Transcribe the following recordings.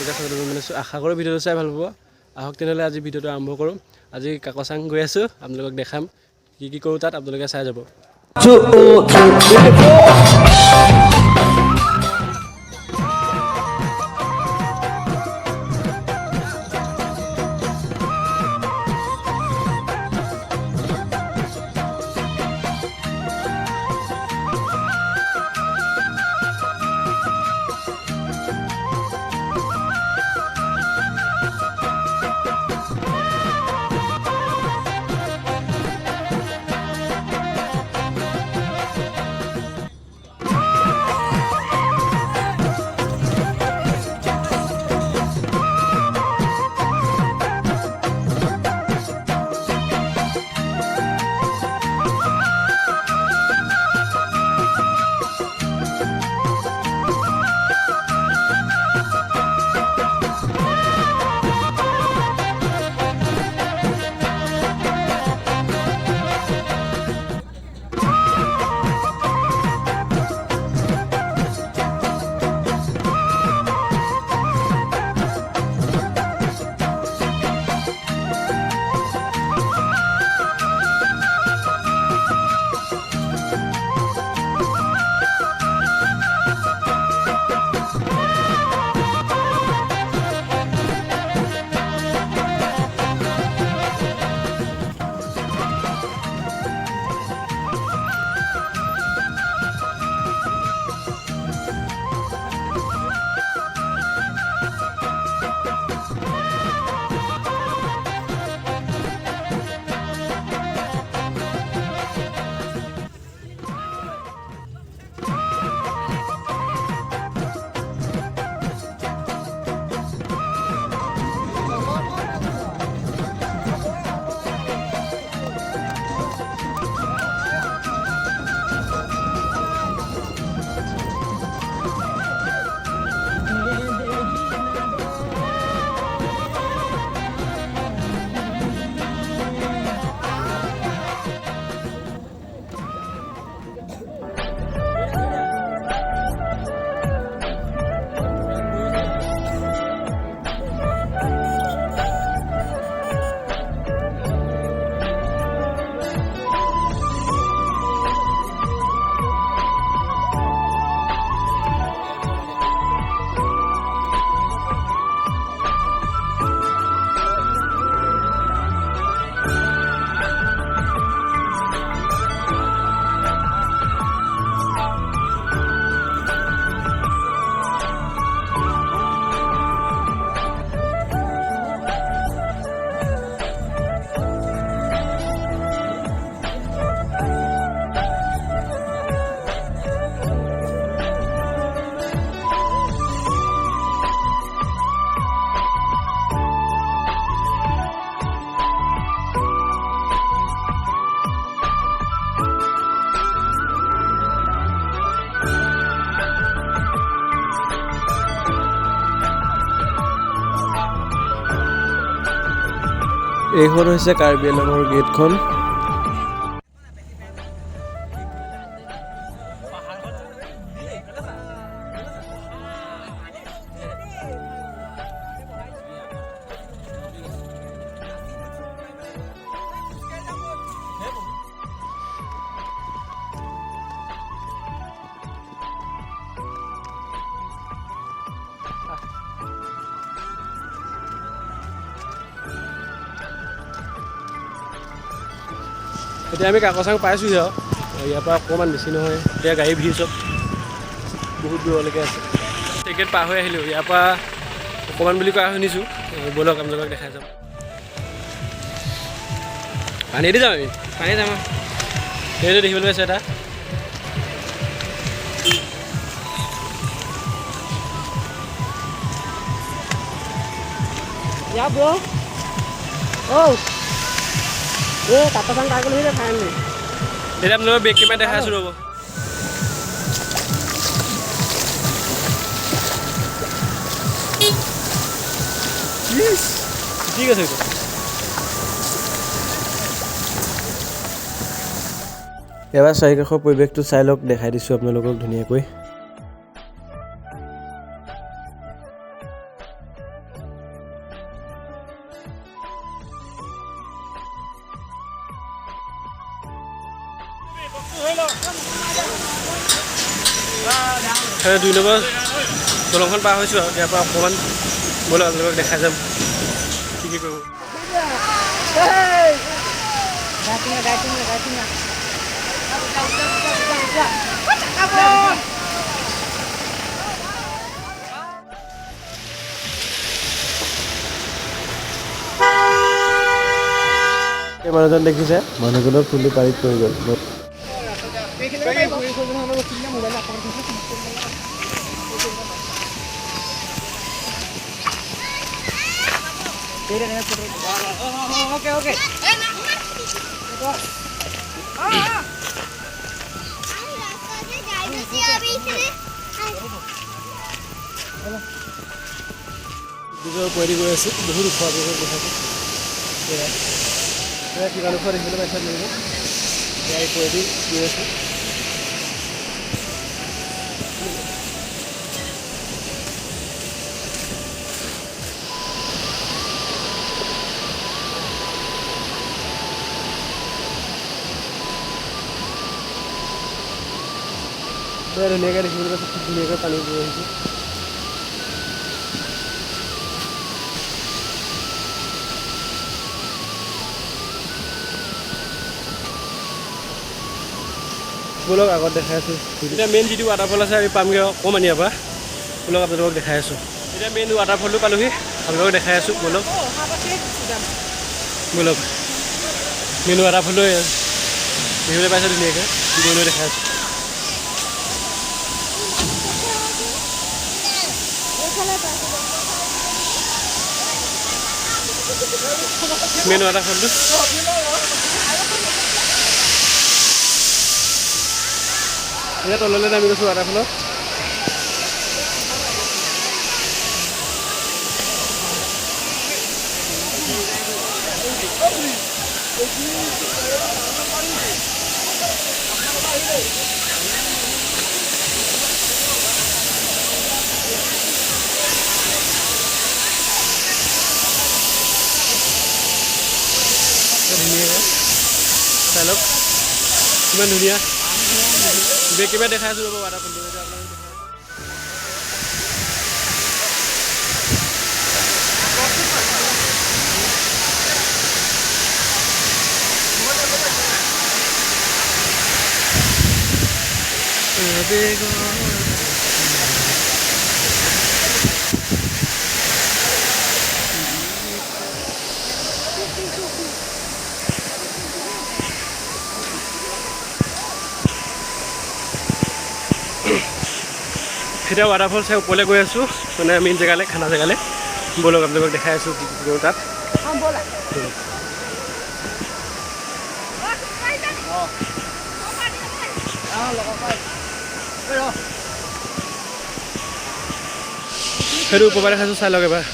আপোনালোকে চাবলৈ মানে আশা কৰোঁ ভিডিঅ'টো চাই ভাল পাব। আহক তেনেহ'লে আজি ভিডিঅ'টো আৰম্ভ কৰোঁ। আজি কাকচাং গৈ আছোঁ, আপোনালোকক দেখাম কি কৰোঁ তাত, আপোনালোকে চাই যাব। এইখন হৈছে কাৰ্বি আংলঙৰ গেটখন। এতিয়া আমি কাকচাং পাইছোঁহি আৰু ইয়াৰ পৰা অকণমান বেছি নহয়, এতিয়া গাড়ী ভিৰ চব বহুত দূৰলৈকে আছে। টিকেট পাৰ হৈ আহিলোঁ, ইয়াৰ পৰা অকণমান বুলি কোৱা শুনিছোঁ। ব'লক আপোনালোকক দেখাই যাম। পানীয়েদি যাম আমি, পানী যাম সেইটো দেখিবলৈ পাইছোঁ এটা। Yeah, bro. Oh. কাকচাং পাই গ'লো ফাইনেলি। এতিয়া আপোনালোকৰ বেগ কেমেৰা দেখাই আছোঁ ৰ'ব। ঠিক আছে এইটো। এবাৰ চাৰিকাষৰ পৰিৱেশটো চাই লওক, দেখাই দিছোঁ আপোনালোকক ধুনীয়াকৈ। 2 নম্বৰ দলংখন পাৰ হৈছোঁ আৰু ইয়াৰ পৰা অকণমান ব'লক আপোনালোকক দেখাই যাম কি কি কৰিব। এই মানুহজন দেখিছে, মানুহজনৰ ফুলটো পানীত পৰি গ'ল। নিজৰ পৰি গৈ আছোঁ, বহুত ওখ দেখাইছোঁ। কিমান ওখ দেখিবলৈ পাইছে লাগিব, এই পৰি গৈ আছোঁ। ধুনীয়াকৈ দেখিবলৈ পাইছোঁ, খুব ধুনীয়াকৈ পানী গৈ আহিছে। ব'লক আগত দেখাই আছোঁ। এতিয়া মেইন যিটো ৱাটাৰফল আছে আমি পামগৈ অকণমান ইয়াৰ পৰা। ব'লক আপোনালোকক দেখাই আছোঁ। এতিয়া মেইন ৱাটাৰফলটো পালোহি, আপোনালোকক দেখাই আছোঁ। ব'লক ব'লক মেইন ৱাটাৰফলটো দেখিবলৈ পাইছে ধুনীয়াকৈ, গৈ দেখাই আছোঁ। মেইন ৱাটাৰফলটো এতিয়া তললৈ নামি গৈছোঁ ৱাটাৰফলত। ধুনীয়াকৈ চাই লওক কিমান ধুনীয়া। কিবা দেখাই আছোঁ ৰ'ব ৱাটাৰফলটো এতিয়া আপোনালোকে এতিয়া ৱাটাৰফল চাই ওপৰলৈ গৈ আছোঁ, মানে মেইন জেগালৈ, খানা জেগালৈ। ব'লক আপোনালোকক দেখাই আছোঁ কি কি কৰোঁ তাত। সেইটো ওপৰ পৰা দেখাইছোঁ, চাই লওক এবাৰ।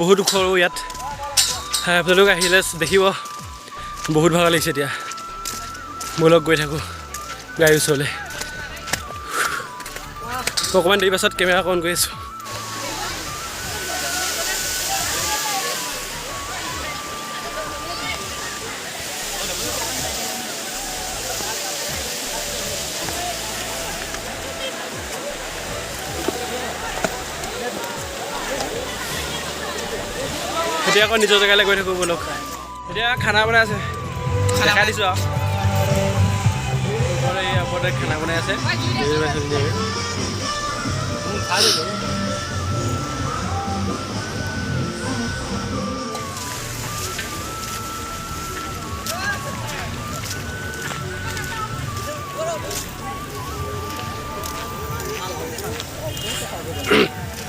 বহুত ওখ ইয়াত, আপোনালোক আহিলে দেখিব। বহুত ভাগৰ লাগিছে এতিয়া। ব'লক গৈ থাকোঁ গাড়ীৰ ওচৰলৈ। অকণমান দেৰি পাছত কেমেৰা অন কৰি আছোঁ। এতিয়া আকৌ নিজৰ জেগালৈ গৈ থাকোঁ ব'লক। এতিয়া খানা বনাই আছে, দেখাই দিছোঁ আৰু ওপৰতে খানা বনাই আছে।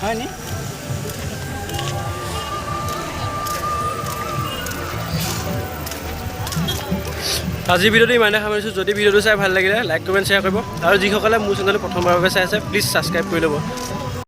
হয়নি? আজিৰ ভিডিঅ'টো ইমানে সামৰিছোঁ। যদি ভিডিঅ'টো চাই ভাল লাগিলে লাইক কমেণ্ট শ্বেয়াৰ কৰিব, আৰু যিসকলে মোৰ চেনেলটো প্ৰথমবাৰৰ বাবে চাই আছে প্লিজ ছাবস্ক্ৰাইব কৰি ল'ব।